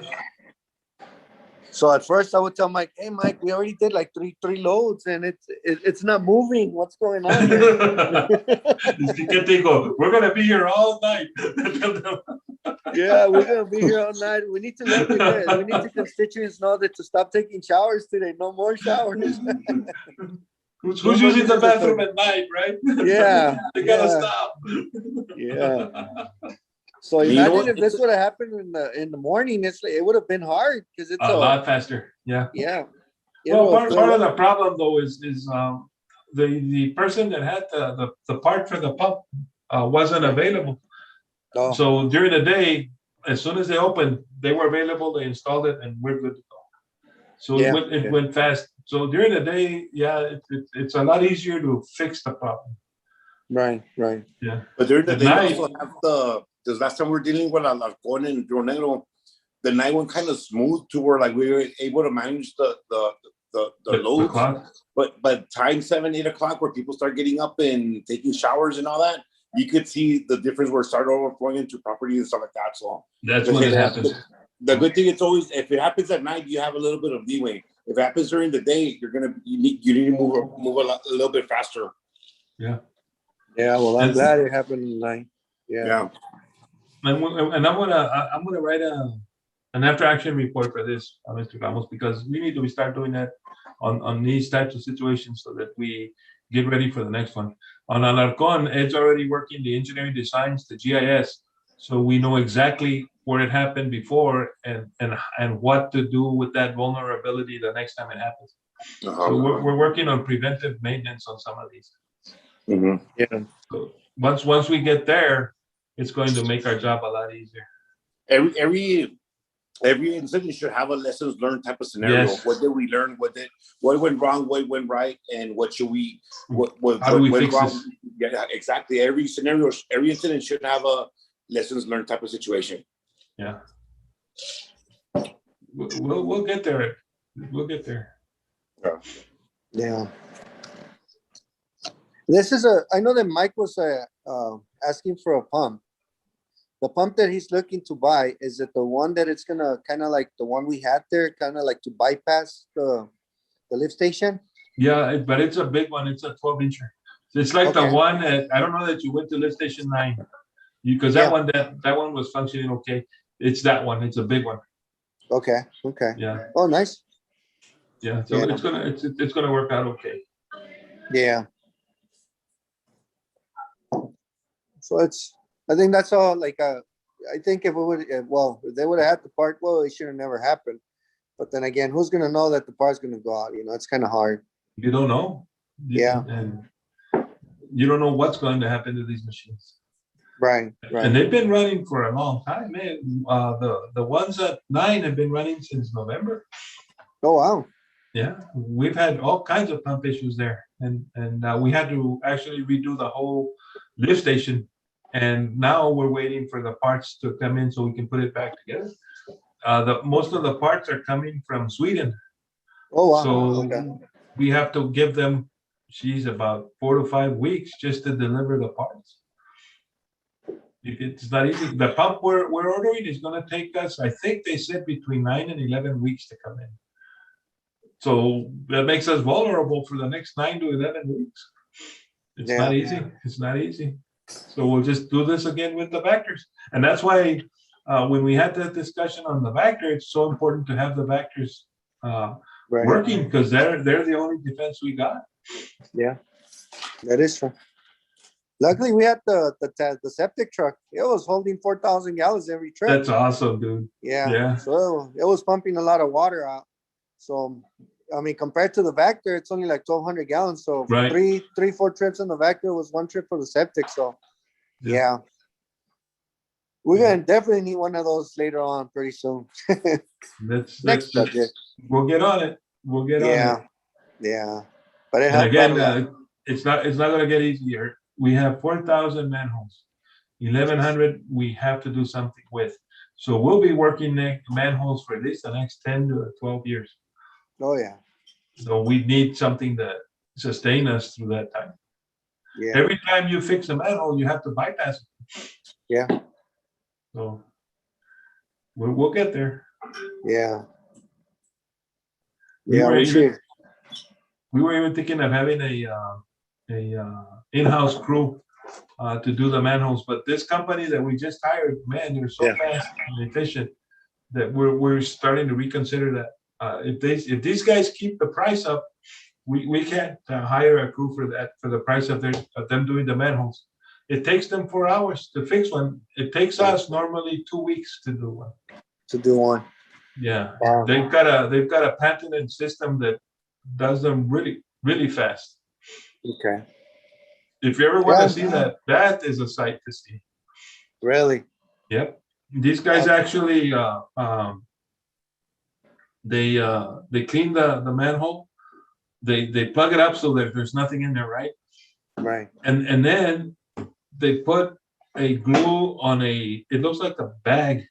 Speaker 2: So at first I would tell Mike, hey Mike, we already did like three loads and it's not moving. What's going on here?
Speaker 4: We're gonna be here all night.
Speaker 2: Yeah, we're gonna be here all night. We need to let the constituents know that to stop taking showers today. No more showers.
Speaker 4: Who's using the bathroom at night, right?
Speaker 2: Yeah.
Speaker 4: They gotta stop.
Speaker 2: Yeah. So
Speaker 3: You know
Speaker 2: imagine
Speaker 3: what?
Speaker 2: if this would have happened in the morning, it would have been hard because it's
Speaker 4: A lot faster. Yeah.
Speaker 2: yeah.
Speaker 4: Well, part of the problem though is the person that had the part for the pump wasn't available.
Speaker 2: Oh,
Speaker 4: So during the day, as soon as they opened, they were available. They installed it, and we're good to go. So
Speaker 2: Yeah,
Speaker 4: it went fast. So during the day, yeah, it's a lot easier to fix the problem.
Speaker 2: right.
Speaker 4: Yeah.
Speaker 3: But during the
Speaker 4: At
Speaker 3: day, you
Speaker 4: night-
Speaker 3: also have this last time we were dealing with Alarcón and Rio Negro, the night went kind of smooth to where like we were able to manage the loads.
Speaker 4: clock.
Speaker 3: But time 7, 8 o'clock where people start getting up and taking showers and all that, you could see the difference where it started overflowing into property and stuff like that. So
Speaker 4: That's when it happens.
Speaker 3: the good thing, it's always, if it happens at night, you have a little bit of leeway. If it happens during the day, you need to move a little bit faster.
Speaker 4: Yeah.
Speaker 2: Yeah, well, I'm
Speaker 4: And-
Speaker 2: glad it happened tonight. Yeah.
Speaker 4: And I'm gonna write an after action report for this, Mr. Ramos, because we need to start doing that on these types of situations so that we get ready for the next one. On Alarcón, Ed's already working the engineering designs, the GIS, so we know exactly where it happened before and what to do with that vulnerability the next time it happens. So we're working on preventive maintenance on some of these.
Speaker 3: Mhm.
Speaker 2: Yeah.
Speaker 4: So once we get there, it's going to make our job a lot easier.
Speaker 3: Every incident should have a lessons learned type of scenario.
Speaker 4: Yes.
Speaker 3: What did we learn? What went wrong? What went right? And what should we?
Speaker 4: How do we
Speaker 3: went
Speaker 4: fix
Speaker 3: wrong?
Speaker 4: this?
Speaker 3: Yeah, exactly. Every scenario, every incident should have a lessons learned type of situation.
Speaker 4: Yeah. We'll get there. We'll get there.
Speaker 2: Yeah. I know that Mike was asking for a pump. The pump that he's looking to buy, is it the one that it's gonna kind of like the one we had there, kind of like to bypass the lift station?
Speaker 4: Yeah, but it's a big one. It's a 12-incher. It's like the
Speaker 2: Okay.
Speaker 4: one that, I don't know that you went to lift station 9. Because
Speaker 2: Yeah.
Speaker 4: that one was functioning okay. It's that one. It's a big one.
Speaker 2: Okay.
Speaker 4: Yeah.
Speaker 2: Oh, nice.
Speaker 4: Yeah. So
Speaker 2: Yeah.
Speaker 4: it's gonna work out okay.
Speaker 2: Yeah. So I think that's all. Like, I think if they would have had the part, well, it should have never happened. But then again, who's gonna know that the part's gonna go out? It's kind of hard.
Speaker 4: You don't know.
Speaker 2: Yeah.
Speaker 4: And you don't know what's going to happen to these machines.
Speaker 2: Right.
Speaker 4: And they've been running for a long time, man. The ones at 9 have been running since November.
Speaker 2: Oh, wow.
Speaker 4: Yeah, we've had all kinds of pump issues there, and we had to actually redo the whole lift station, and now we're waiting for the parts to come in so we can put it back together. Most of the parts are coming from Sweden,
Speaker 2: Oh, wow.
Speaker 4: so
Speaker 2: Okay.
Speaker 4: we have to give them, about 4 to 5 weeks just to deliver the parts. It's not easy. The pump we're ordering is going to take us, I think they said, between 9 and 11 weeks to come in. So that makes us vulnerable for the next 9 to 11 weeks. It's not easy. It's not easy. So we'll just do this again with the Vectors. And that's why when we had that discussion on the Vector, it's so important to have the Vectors working, because they're the only defense we got.
Speaker 2: Yeah, that is true. Luckily, we had the septic truck. It was holding 4,000 gallons every trip.
Speaker 4: That's awesome, dude.
Speaker 2: Yeah. So it was pumping a lot of water out. So, I mean, compared to the Vector, it's only like 1,200 gallons. So
Speaker 4: Right.
Speaker 2: 4 trips on the Vector was 1 trip for the septic. So, yeah. We're gonna definitely need one of those later on pretty soon.
Speaker 4: That's
Speaker 2: Next subject.
Speaker 4: We'll get on it. We'll get on it.
Speaker 2: Yeah. But it
Speaker 4: And
Speaker 2: helped out a
Speaker 4: again,
Speaker 2: lot.
Speaker 4: it's not going to get easier. We have 4,000 manholes. 1,100 we have to do something with. So we'll be working manholes for at least the next 10 to 12 years.
Speaker 2: Oh, yeah.
Speaker 4: So we need something to sustain us through that time.
Speaker 2: Yeah,
Speaker 4: Every time you fix a manhole, you have to bypass it.
Speaker 2: yeah,
Speaker 4: So we'll get there.
Speaker 2: yeah.
Speaker 4: We
Speaker 2: Yeah,
Speaker 4: were
Speaker 2: we
Speaker 4: even
Speaker 2: should.
Speaker 4: we were even thinking of having a in-house crew to do the manholes, but this company that we just hired, man, they're so
Speaker 3: Yeah.
Speaker 4: fast and efficient that we're starting to reconsider that. If these guys keep the price up, we can't hire a crew for that for the price of them doing the manholes. It takes them 4 hours to fix one. It takes us normally 2 weeks to do one.
Speaker 2: To do one.
Speaker 4: Yeah,
Speaker 2: Wow.
Speaker 4: they've got a patented system that does them really fast.
Speaker 2: Okay.
Speaker 4: If you ever want
Speaker 2: Yeah.
Speaker 4: to see that, that is a sight to see.
Speaker 2: Really?
Speaker 4: Yep. These guys actually they clean the manhole. They plug it up so that there's nothing in there, right?
Speaker 2: Right.
Speaker 4: And then they put a glue on it looks like a bag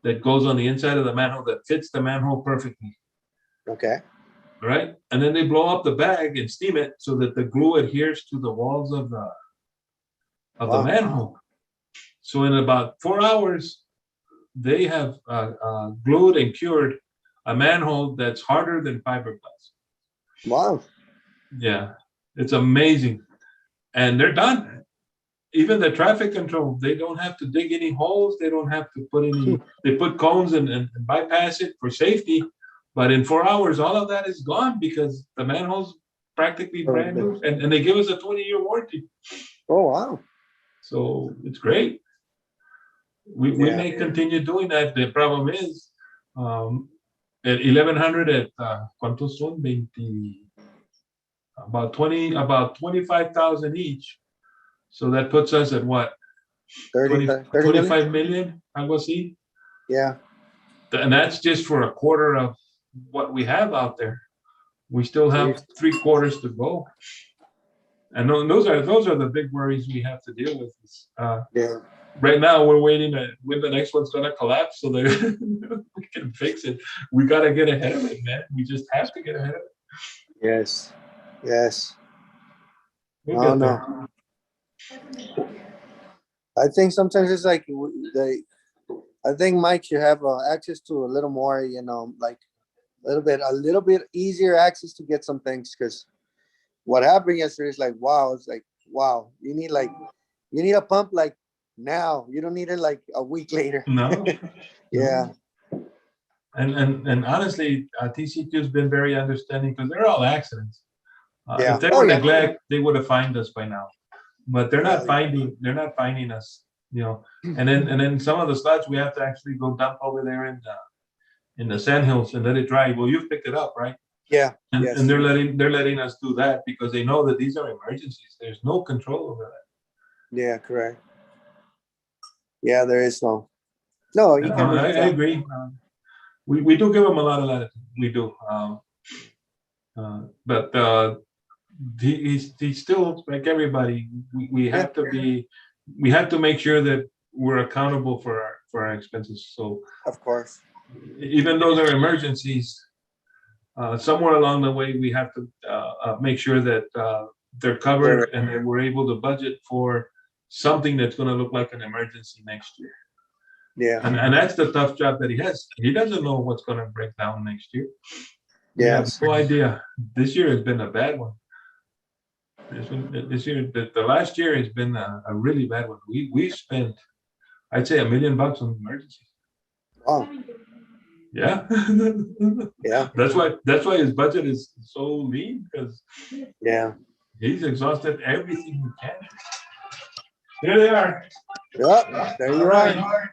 Speaker 4: that goes on the inside of the manhole that fits the manhole perfectly.
Speaker 2: Okay.
Speaker 4: Right? And then they blow up the bag and steam it so that the glue adheres to the walls of the
Speaker 2: Wow.
Speaker 4: manhole. So in about 4 hours, they have glued and cured a manhole that's harder than fiberglass.
Speaker 2: Wow.
Speaker 4: Yeah, it's amazing. And they're done. Even the traffic control, they don't have to dig any holes. They don't have to put any, they put cones and bypass it for safety. But in 4 hours, all of that is gone because the manhole's practically brand new. And they give us a 20-year warranty.
Speaker 2: Oh, wow.
Speaker 4: So it's great. We may continue doing that. The problem is, at 1100 at ¿cuántos son? 20, about 25,000 each. So that puts us at what?
Speaker 2: 30 million?
Speaker 4: 25 million, algo así.
Speaker 2: Yeah.
Speaker 4: And that's just for a quarter of what we have out there. We still have 3/4 to go. And those are the big worries we have to deal with.
Speaker 2: Yeah.
Speaker 4: Right now, we're waiting when the next one's gonna collapse so that we can fix it. We gotta get ahead of it, man. We just have to get ahead of it.
Speaker 2: Yes. Yes.
Speaker 4: We'll
Speaker 2: Oh,
Speaker 4: get there.
Speaker 2: no. I think sometimes it's like I think Mike should have access to a little more, like a little bit easier access to get some things. Because what happened yesterday is like, wow, it's like, wow, you need a pump like now. You don't need it like a week later.
Speaker 4: No.
Speaker 2: Yeah.
Speaker 4: And honestly, TCQ has been very understanding because they're all accidents.
Speaker 2: Yeah.
Speaker 4: If they
Speaker 2: Oh,
Speaker 4: were
Speaker 2: yeah.
Speaker 4: neglect, they would have fined us by now. But they're not
Speaker 2: Really?
Speaker 4: finding us, And then some of the sludge we have to actually go dump over there in the sandhills and let it dry. Well, you've picked it up, right?
Speaker 2: Yeah.
Speaker 4: And,
Speaker 2: Yes.
Speaker 4: and they're letting us do that because they know that these are emergencies. There's no control over that.
Speaker 2: Yeah, correct. Yeah, there is no. No, you
Speaker 4: And
Speaker 2: can
Speaker 4: I
Speaker 2: really tell.
Speaker 4: agree. We do give them a lot of latitude. We do. But he's still like everybody. We have to make sure that we're accountable for our expenses. So
Speaker 2: Of course.
Speaker 4: even though they're emergencies, somewhere along the way we have to make sure that they're covered and that we're able to budget for something that's going to look like an emergency next year.
Speaker 2: Yeah.
Speaker 4: And that's the tough job that he has. He doesn't know what's going to break down next year. We have
Speaker 2: Yes.
Speaker 4: no idea. This year has been a bad one. This year, the last year has been a really bad one. We spent, I'd say, $1 million on emergencies.
Speaker 2: Wow.
Speaker 4: Yeah.
Speaker 2: Yeah.
Speaker 4: That's why his budget is so lean because
Speaker 2: Yeah.
Speaker 4: he's exhausted everything he can. Here they are.
Speaker 2: Yep. There you are.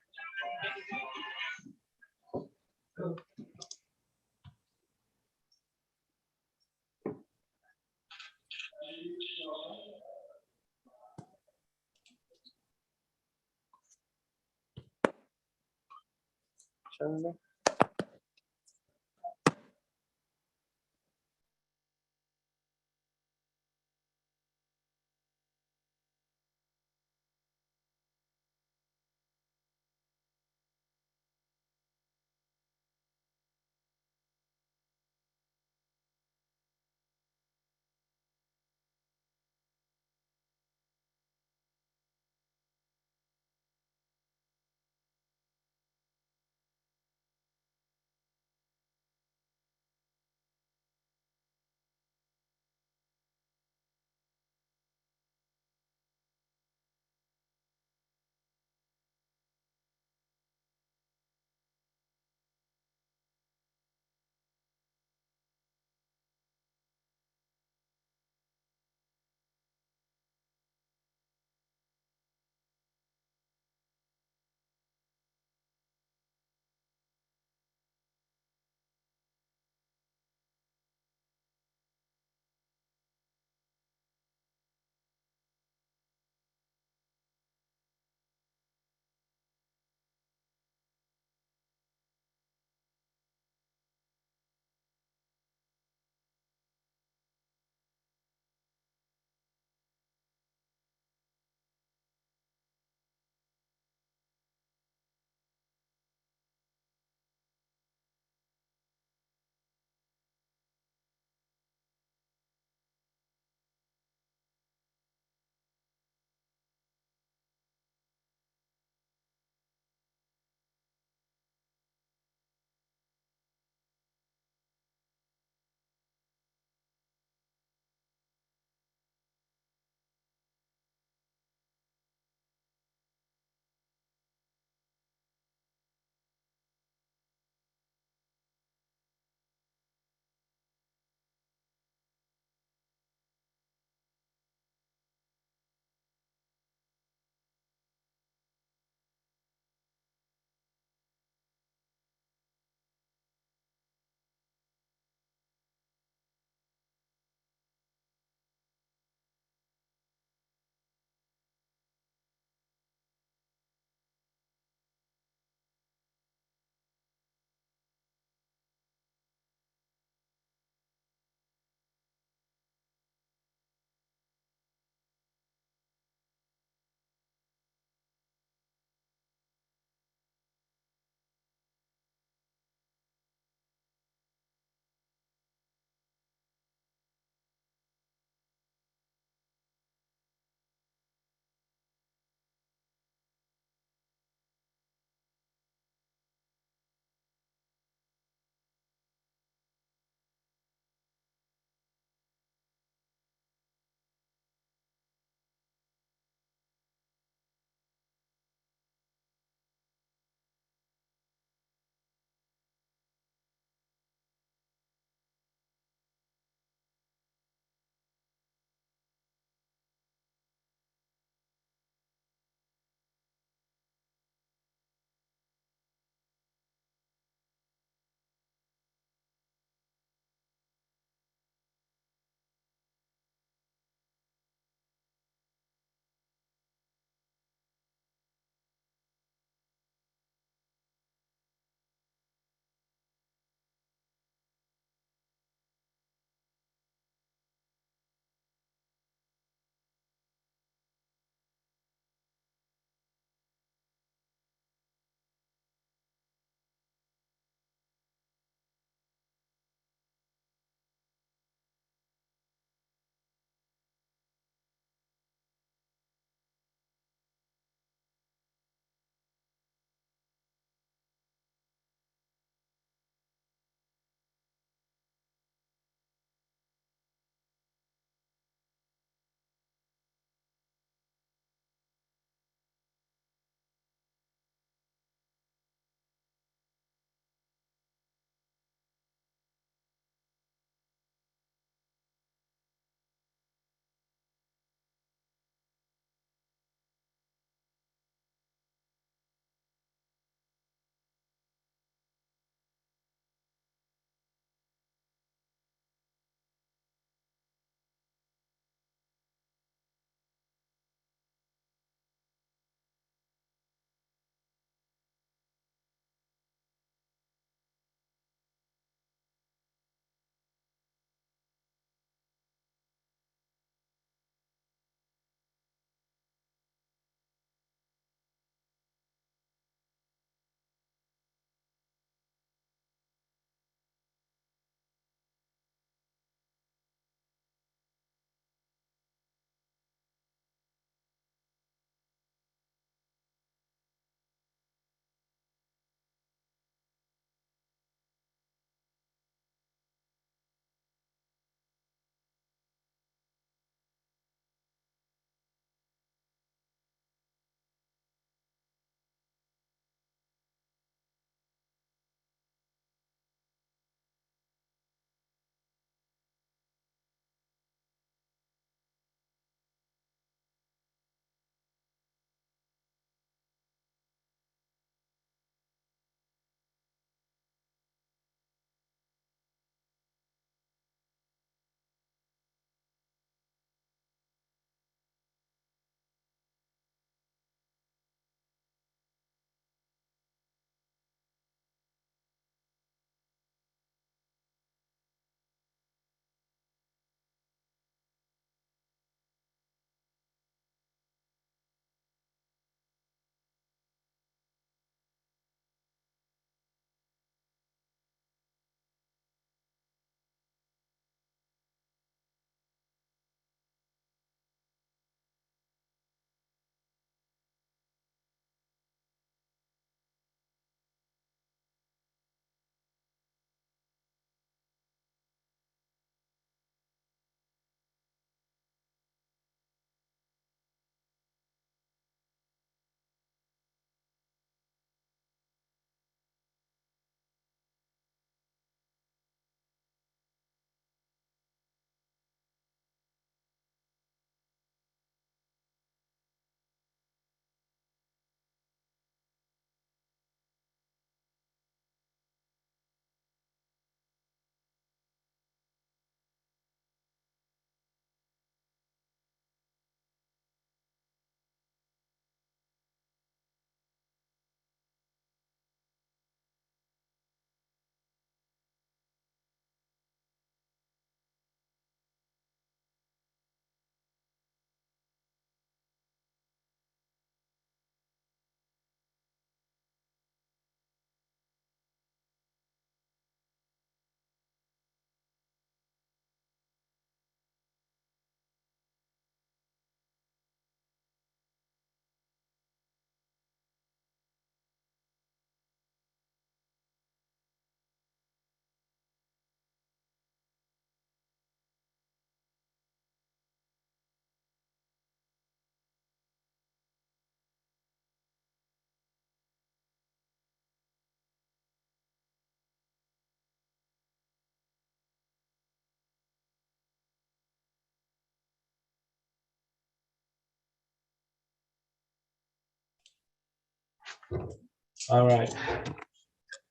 Speaker 4: All right.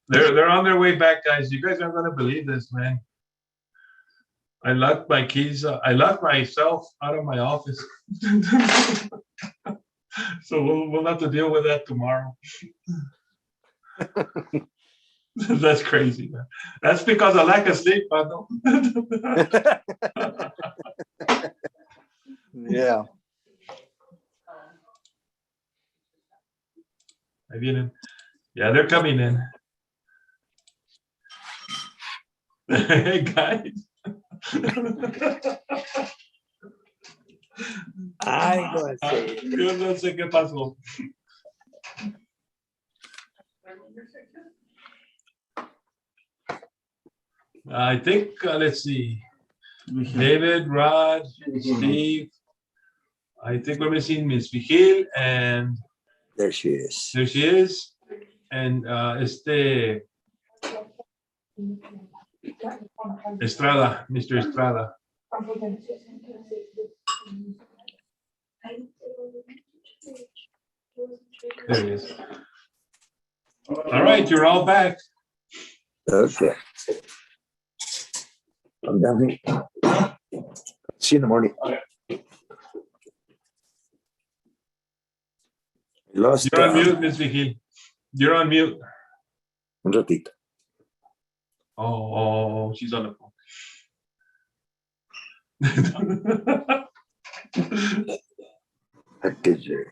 Speaker 4: They're on their way back, guys. You guys aren't gonna believe this, man. I locked my keys. I locked myself out of my office. So we'll have to deal with that tomorrow. That's crazy, man. That's because of lack of sleep, Pando.
Speaker 2: Yeah.
Speaker 4: Ahí vienen. Yeah, they're coming in. Hey, guys.
Speaker 5: Ay, no sé.
Speaker 4: Yo no sé qué pasó. I think, let's see. David, Rod, Steve. I think we're missing Miss Vigil, and
Speaker 5: There she is.
Speaker 4: there she is. And Estrada, Mr. Estrada. There he is. All right, you're all back.
Speaker 5: Okay. I'm done here. See you in the morning. Lost,
Speaker 4: You're on mute, Miss Vigil. You're on mute.
Speaker 5: un ratito.
Speaker 4: Oh, she's on the phone.
Speaker 5: Aquello.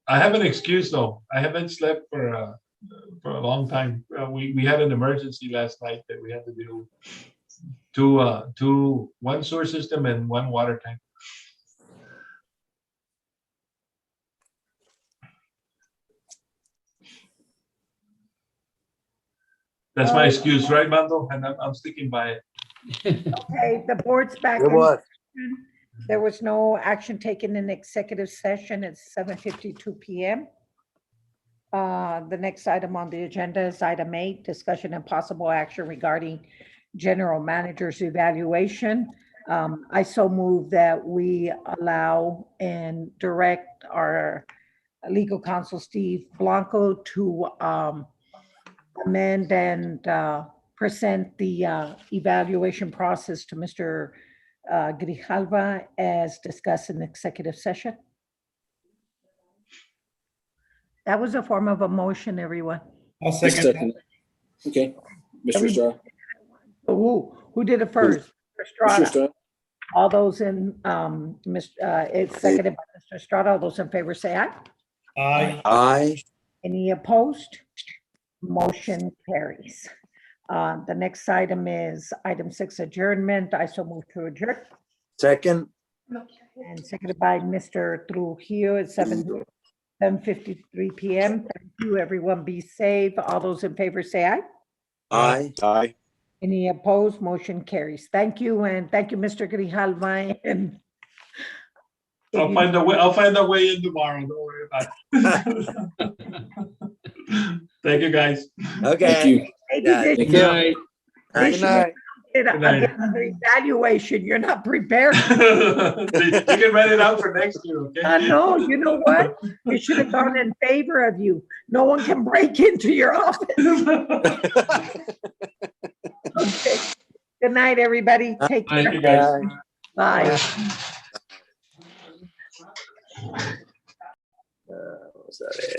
Speaker 4: I have an excuse though. I haven't slept for a long time. We had an emergency last night that we had to do one sewer system and one water tank. That's my excuse, right, Mando? And I'm sticking by it.
Speaker 1: Okay, the board's back.
Speaker 5: It
Speaker 1: in
Speaker 5: was.
Speaker 1: session. There was no action taken in executive session. It's 7:52 PM. The next item on the agenda is item 8, discussion and possible action regarding general manager's evaluation. I so move that we allow and direct our legal counsel, Steve Blanco, to amend and present the evaluation process to Mr. Grijalva as discussed in executive session. That was a form of a motion, everyone.
Speaker 6: I'll second.
Speaker 8: Okay, Mr.
Speaker 1: Every-
Speaker 8: Estrada.
Speaker 1: Who did it first? Mr.
Speaker 8: Mr.
Speaker 1: Estrada.
Speaker 8: Estrada.
Speaker 1: All those in, it's seconded by Mr. Estrada. All those in favor say aye.
Speaker 6: Aye.
Speaker 5: Aye.
Speaker 1: Any opposed? Motion carries. The next item is item 6, adjournment. I so move to adjourn.
Speaker 5: Second.
Speaker 1: And seconded by Mr. Trujillo at 7:53 PM. Thank you, everyone. Be safe. All those in favor say aye.
Speaker 5: Aye.
Speaker 8: Aye.
Speaker 1: Any opposed? Motion carries. Thank you, and thank you, Mr. Grijalva. And
Speaker 4: I'll find a way. I'll find a way in tomorrow. Don't worry about it. Thank you, guys.
Speaker 5: Okay.
Speaker 8: Thank you.
Speaker 1: maybe
Speaker 5: Yeah,
Speaker 1: this
Speaker 7: Good
Speaker 1: year
Speaker 7: night.
Speaker 5: Good night.
Speaker 1: did
Speaker 4: Good night.
Speaker 1: another evaluation. You're not prepared.
Speaker 4: You can write it out for next year, okay?
Speaker 1: No, you know what? It should have gone in favor of you. No one can break into your office. Okay. Good night, everybody. Take
Speaker 4: Thank
Speaker 1: care.
Speaker 4: you, guys.
Speaker 1: Bye.
Speaker 5: Vamos a ver.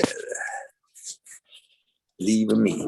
Speaker 5: Leave me.